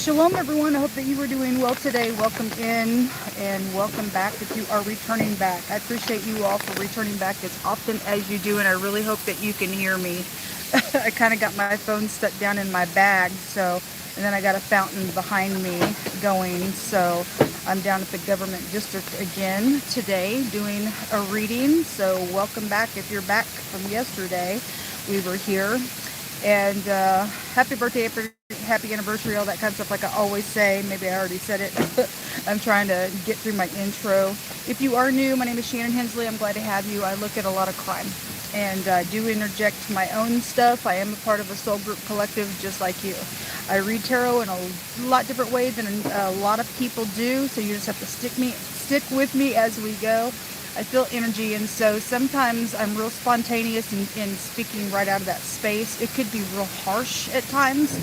Shalom everyone, I hope that you are doing well today. Welcome in and welcome back if you are returning back. I appreciate you all for returning back as often as you do, and I really hope that you can hear me. I kind of got my phone stuck down in my bag, and then I got a fountain behind me going, so I'm down at the government district again today doing a reading. So welcome back if you're back from yesterday. We were here. And happy birthday, happy anniversary, all that kind of stuff like I always say. Maybe I already said it. I'm trying to get through my intro. If you are new, my name is Shannon Hensley. I'm glad to have you. I look at a lot of crime and do interject my own stuff. I am a part of a soul group collective just like you. I read tarot in a lot different ways than a lot of people do, so you just have to stick with me as we go. I feel energy, and so sometimes I'm real spontaneous in speaking right out of that space. It could be real harsh at times.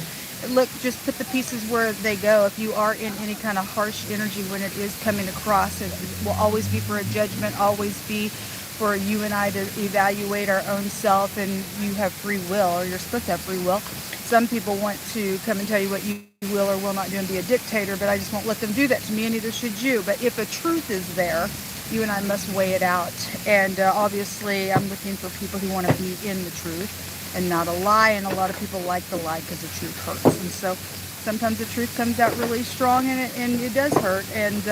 Look, just put the pieces where they go. If you are in any kind of harsh energy when it is coming across, it will always be for a judgment, always be for you and I to evaluate our own self, and you have free will, or you're supposed to have free will. Some people want to come and tell you what you will or will not do and be a dictator, but I just won't let them do that to me, and neither should you. But if a truth is there, you and I must weigh it out. And obviously, I'm looking for people who want to be in the truth and not a lie. And a lot of people like the lie because the truth hurts. And so sometimes the truth comes out really strong, and it does hurt. And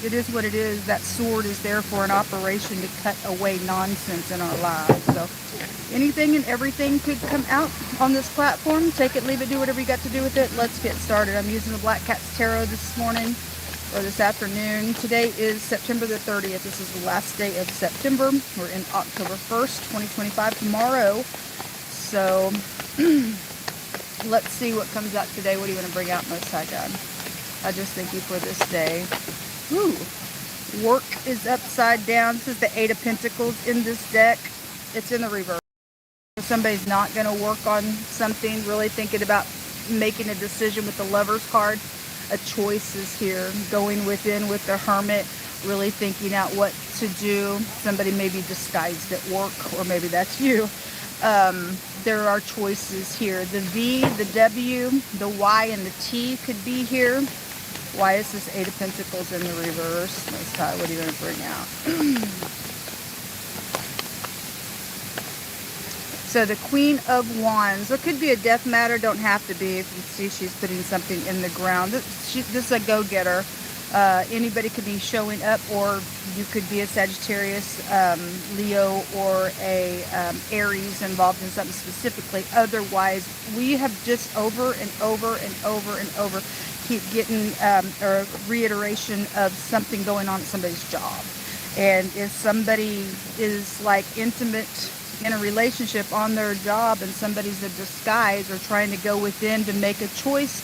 it is what it is. That sword is there for an operation to cut away nonsense in our lives. So anything and everything could come out on this platform. Take it, leave it, do whatever you got to do with it. Let's get started. I'm using the Black Cat's Tarot this morning, or this afternoon. Today is September the 30th. This is the last day of September. We're in October 1st, 2025 tomorrow. So let's see what comes out today. What do you want to bring out, Most High God? I just thank you for this day. Ooh, work is upside down. This is the Eight of Pentacles in this deck. It's in the reverse. If somebody's not going to work on something, really thinking about making a decision with the Lover's card, a choice is here. Going within with the Hermit, really thinking out what to do. Somebody may be disguised at work, or maybe that's you. There are choices here. The V, the W, the Y, and the T could be here. Why is this Eight of Pentacles in the reverse? Most High, what are you going to bring out? So the Queen of Wands. It could be a death matter, don't have to be. If you see she's putting something in the ground. This is a go-getter. Anybody could be showing up, or you could be a Sagittarius, Leo, or a Aries involved in something specifically. Otherwise, we have just over and over and over and over keep getting a reiteration of something going on at somebody's job. And if somebody is like intimate in a relationship on their job, and somebody's a disguise or trying to go within to make a choice,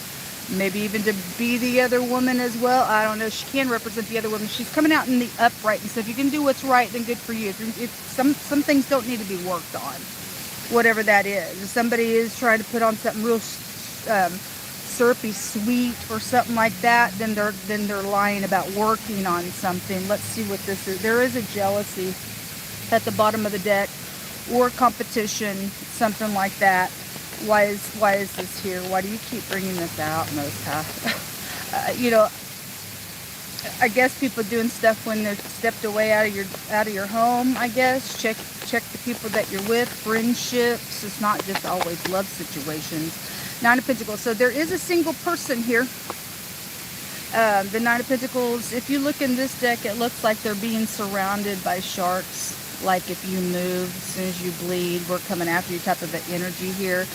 maybe even to be the other woman as well. I don't know. She can represent the other woman. She's coming out in the upright, and so if you can do what's right, then good for you. If some things don't need to be worked on, whatever that is. If somebody is trying to put on something real syrupy sweet or something like that, then they're lying about working on something. Let's see what this is. There is a jealousy at the bottom of the deck, or competition, something like that. Why is this here? Why do you keep bringing this out, Most High? You know, I guess people doing stuff when they're stepped away out of your home. I guess check the people that you're with, friendships. It's not just always love situations. Nine of Pentacles. So there is a single person here. The Nine of Pentacles. If you look in this deck, it looks like they're being surrounded by sharks. Like if you move, as soon as you bleed, we're coming after you type of the energy here.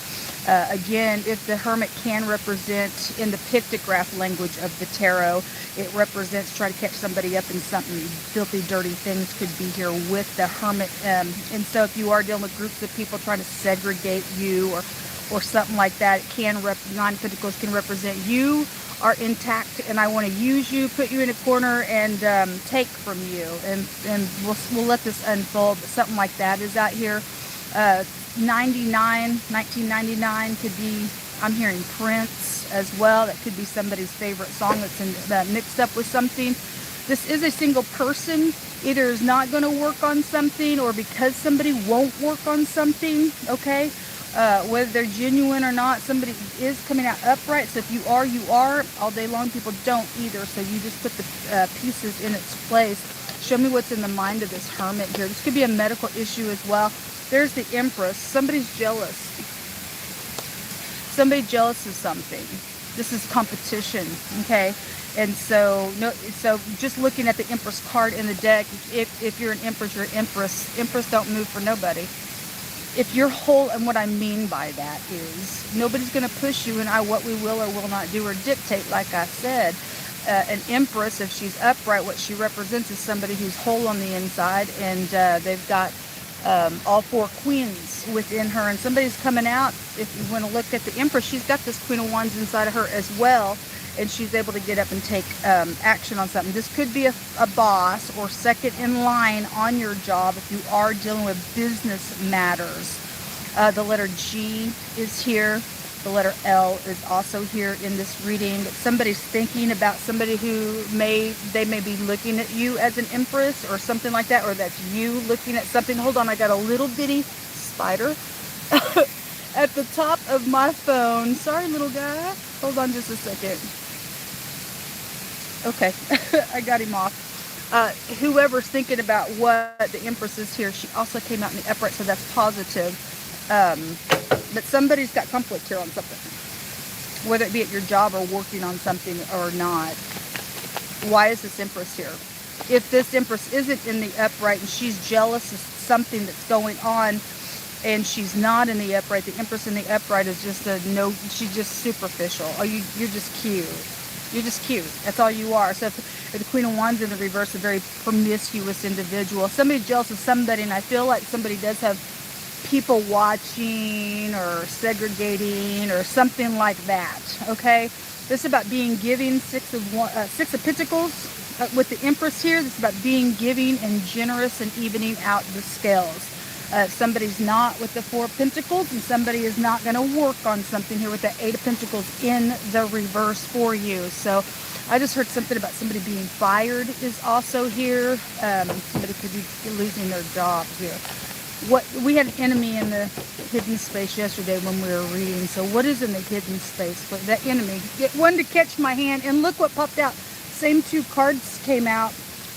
Again, if the Hermit can represent, in the pictograph language of the tarot, it represents trying to catch somebody up in something filthy, dirty things could be here with the Hermit. And so if you are dealing with groups of people trying to segregate you or something like that, it can Nine of Pentacles can represent you are intact, and I want to use you, put you in a corner, and take from you, and we'll let this unfold. But something like that is out here. 1999 could be, I'm hearing Prince as well. That could be somebody's favorite song that's mixed up with something. This is a single person. Either is not going to work on something, or because somebody won't work on something, okay? Whether they're genuine or not, somebody is coming out upright. So if you are, you are. All day long, people don't either. So you just put the pieces in its place. Show me what's in the mind of this hermit here. This could be a medical issue as well. There's the Empress. Somebody's jealous. Somebody jealous of something. This is competition, okay? And so, so just looking at the Empress card in the deck, if you're an Empress, you're an Empress. Empress don't move for nobody. If you're whole, and what I mean by that is nobody's going to push you in what we will or will not do or dictate, like I said. An Empress, if she's upright, what she represents is somebody who's whole on the inside, and they've got all four queens within her, and somebody's coming out. If you want to look at the Empress, she's got this Queen of Wands inside of her as well, and she's able to get up and take action on something. This could be a boss or second in line on your job if you are dealing with business matters. The letter G is here. The letter L is also here in this reading. But somebody's thinking about somebody who may be looking at you as an Empress or something like that, or that's you looking at something. Hold on, I got a little bitty spider at the top of my phone. Sorry, little guy. Hold on just a second. Okay, I got him off. Whoever's thinking about what the Empress is here, she also came out in the upright, so that's positive. But somebody's got conflict here on something, whether it be at your job or working on something or not. Why is this Empress here? If this Empress isn't in the upright and she's jealous of something that's going on, and she's not in the upright, the Empress in the upright is just she's just superficial. Oh, you're just cute. You're just cute. That's all you are. So if the Queen of Wands in the reverse, a very promiscuous individual. Somebody's jealous of somebody, and I feel like somebody does have people watching or segregating or something like that. Okay? This is about being giving. Six of Pentacles with the Empress here. This is about being giving and generous and evening out the scales. Somebody's not with the Four of Pentacles, and somebody is not going to work on something here with the Eight of Pentacles in the reverse for you. So I just heard something about somebody being fired is also here. Somebody could be losing their job here. We had an enemy in the hidden space yesterday when we were reading. So what is in the hidden space? But that enemy, get one to catch my hand, and look what popped out. Same two cards came out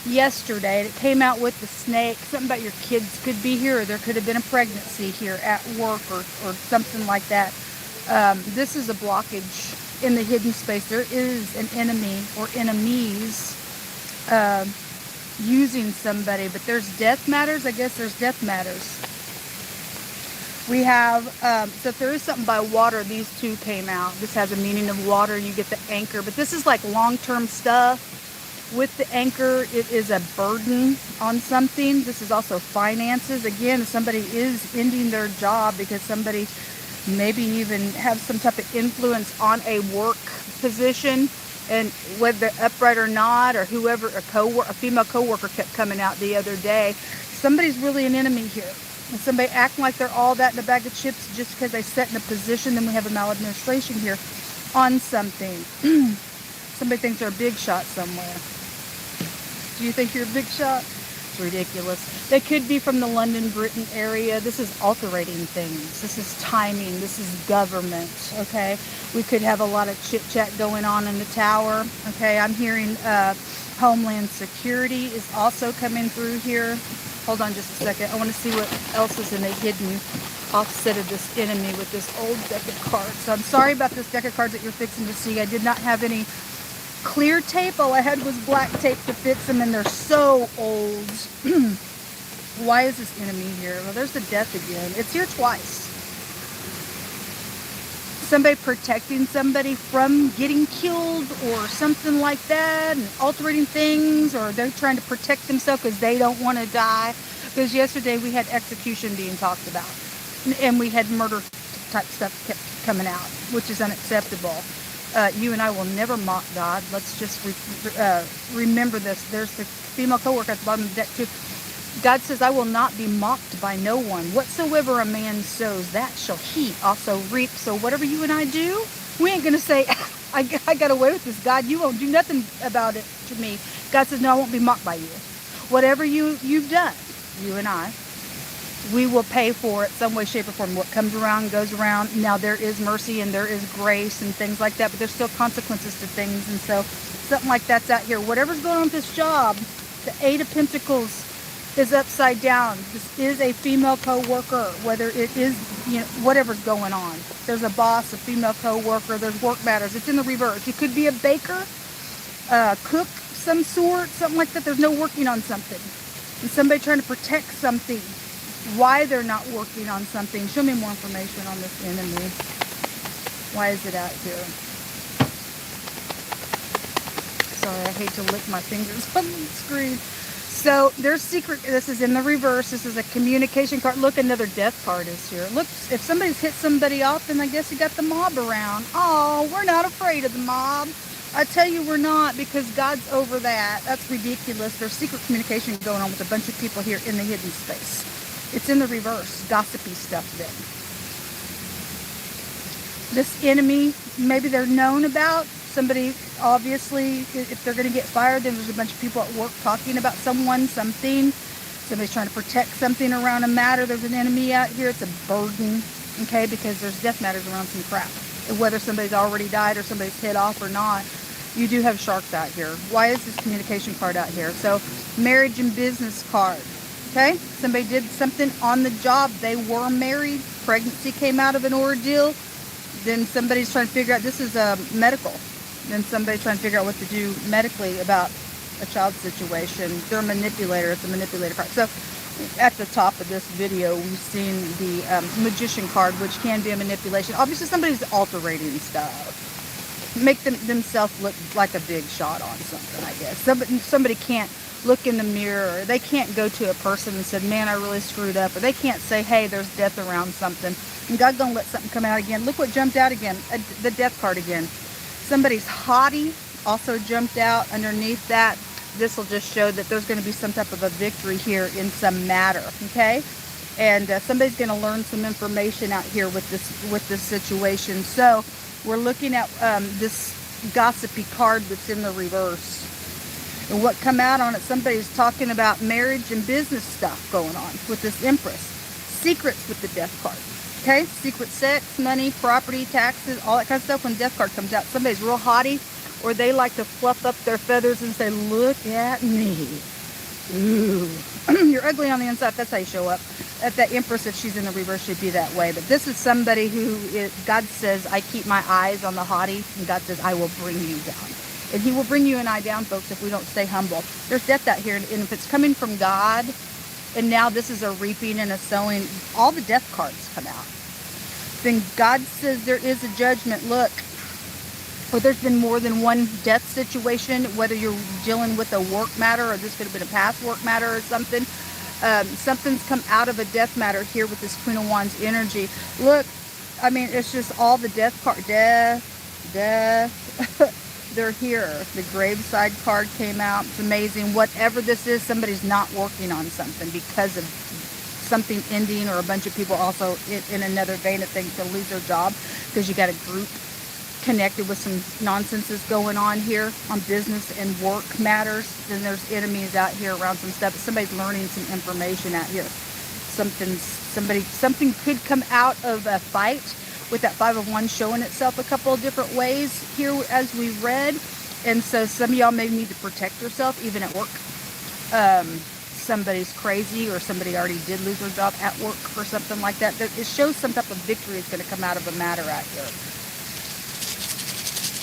yesterday. It came out with the snake. Something about your kids could be here, or there could have been a pregnancy here at work or something like that. This is a blockage in the hidden space. There is an enemy or enemies using somebody, but there's death matters. I guess there's death matters. We have, so if there is something by water, these two came out. This has a meaning of water. You get the anchor, but this is like long-term stuff. With the anchor, it is a burden on something. This is also finances. Again, if somebody is ending their job because somebody maybe even have some type of influence on a work position, and whether upright or not, or whoever, a female coworker kept coming out the other day. Somebody's really an enemy here. And somebody acting like they're all that in a bag of chips just because they set in a position. Then we have a maladministration here on something. Somebody thinks they're a big shot somewhere. Do you think you're a big shot? It's ridiculous. They could be from the London, Britain area. This is altering things. This is timing. This is government, okay? We could have a lot of chit-chat going on in the tower, okay? I'm hearing Homeland Security is also coming through here. Hold on just a second. I want to see what else is in the hidden offset of this enemy with this old deck of cards. So I'm sorry about this deck of cards that you're fixing to see. I did not have any clear tape. All I had was black tape to fix them, and they're so old. Why is this enemy here? Well, there's the death again. It's here twice. Somebody protecting somebody from getting killed or something like that, and altering things, or they're trying to protect themselves because they don't want to die. Because yesterday we had execution being talked about, and we had murder type stuff kept coming out, which is unacceptable. You and I will never mock God. Let's just remember this. There's the female coworker at the bottom of the deck too. God says, I will not be mocked by no one. Whatsoever a man sows, that shall he also reap. So whatever you and I do, we ain't going to say, I got away with this, God. You won't do nothing about it to me. God says, no, I won't be mocked by you. Whatever you've done, you and I, we will pay for it some way, shape, or form. What comes around goes around. Now, there is mercy and there is grace and things like that, but there's still consequences to things. And so something like that's out here. Whatever's going on with this job, the Eight of Pentacles is upside down. This is a female co-worker, whether it is, you know, whatever's going on. There's a boss, a female co-worker, there's work matters. It's in the reverse. It could be a baker, cook, some sort, something like that. There's no working on something. And somebody trying to protect something. Why they're not working on something. Show me more information on this enemy. Why is it out here? Sorry, I hate to lick my fingers on the screen. So there's secret. This is in the reverse. This is a communication card. Look, another death card is here. Look, if somebody's hit somebody off, then I guess you got the mob around. Oh, we're not afraid of the mob. I tell you we're not, because God's over that. That's ridiculous. There's secret communication going on with a bunch of people here in the hidden space. It's in the reverse. Gossipy stuff then. This enemy, maybe they're known about. Somebody, obviously, if they're going to get fired, then there's a bunch of people at work talking about someone, something. Somebody's trying to protect something around a matter. There's an enemy out here. It's a burden, okay, because there's death matters around some crap. Whether somebody's already died or somebody's hit off or not, you do have sharks out here. Why is this communication card out here? So, marriage and business card, okay? Somebody did something on the job. They were married. Pregnancy came out of an ordeal. Then somebody's trying to figure out, this is medical. Then somebody's trying to figure out what to do medically about a child situation. They're a manipulator. It's a manipulator card. So at the top of this video, we've seen the magician card, which can be a manipulation. Obviously, somebody's altering stuff. Make themselves look like a big shot on something, I guess. Somebody can't look in the mirror. They can't go to a person and say, man, I really screwed up. Or they can't say, hey, there's death around something. And God's going to let something come out again. Look what jumped out again. The death card again. Somebody's haughty also jumped out underneath that. This will just show that there's going to be some type of a victory here in some matter, okay? And somebody's going to learn some information out here with this situation. So we're looking at this gossipy card that's in the reverse. And what come out on it, somebody's talking about marriage and business stuff going on with this Empress. Secrets with the death card. Okay, secret sex, money, property, taxes, all that kind of stuff. When death card comes out, somebody's real haughty, or they like to fluff up their feathers and say, look at me. Ooh. You're ugly on the inside. That's how you show up. That Empress, if she's in the reverse, should be that way. But this is somebody who, God says, I keep my eyes on the haughty, and God says, I will bring you down. And he will bring you and I down, folks, if we don't stay humble. There's death out here, and if it's coming from God, and now this is a reaping and a sowing, all the death cards come out. Then God says there is a judgment. Look, or there's been more than one death situation, whether you're dealing with a work matter or this could have been a past work matter or something. Something's come out of a death matter here with this Queen of Wands energy. Look, I mean, it's just all the death card. Death. They're here. The graveside card came out. It's amazing. Whatever this is, somebody's not working on something because of something ending, or a bunch of people also in another vein of things to lose their job because you got a group connected with some nonsenses going on here on business and work matters. Then there's enemies out here around some stuff. Somebody's learning some information out here. Something could come out of a fight with that Five of Wands showing itself a couple of different ways here as we read. And so some of y'all may need to protect yourself even at work. Somebody's crazy, or somebody already did lose their job at work or something like that. It shows some type of victory is going to come out of a matter out here.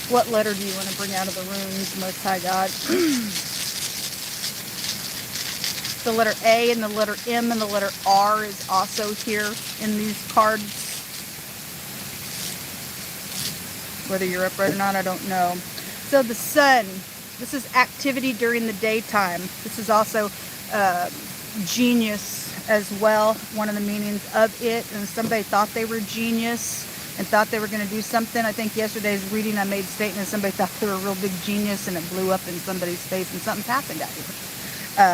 What letter do you want to bring out of the runes, Most High God? The letter A and the letter M and the letter R is also here in these cards. Whether you're upright or not, I don't know. So the sun, this is activity during the daytime. This is also genius as well, one of the meanings of it. And somebody thought they were genius and thought they were going to do something. I think yesterday's reading I made statement, somebody thought they were a real big genius and it blew up in somebody's face, and something's happened out here.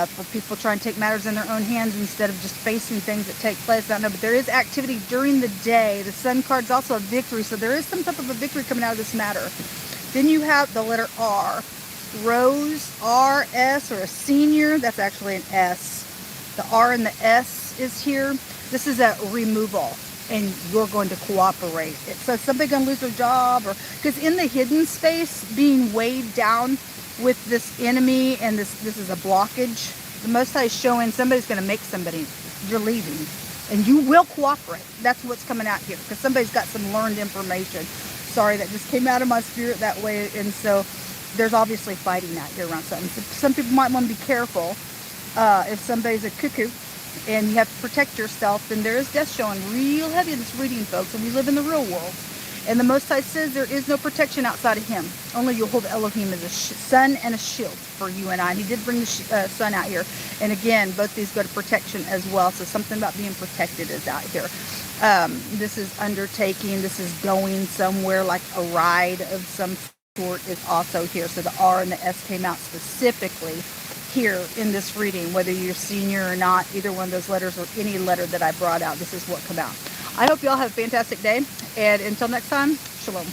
For people trying to take matters in their own hands instead of just facing things that take place. I don't know, but there is activity during the day. The sun card's also a victory, so there is some type of a victory coming out of this matter. Then you have the letter R. Rose, R-S, or a senior. That's actually an S. The R and the S is here. This is a removal, and you're going to cooperate. So is somebody going to lose their job? Or because in the hidden space, being weighed down with this enemy, and this is a blockage, the Most High is showing somebody's going to make somebody. You're leaving, and you will cooperate. That's what's coming out here, because somebody's got some learned information. Sorry, that just came out of my spirit that way. And so there's obviously fighting out here around something. So some people might want to be careful if somebody's a cuckoo and you have to protect yourself. Then there is death showing real heavy in this reading, folks, and we live in the real world. And the Most High says there is no protection outside of him. Only Yehovah Elohim is a sun and a shield for you and I. And he did bring the sun out here. And again, both these go to protection as well. So something about being protected is out here. This is undertaking. This is going somewhere, like a ride of some sort is also here. So the R and the S came out specifically here in this reading, whether you're senior or not, either one of those letters or any letter that I brought out, this is what come out. I hope you all have a fantastic day, and until next time, shalom.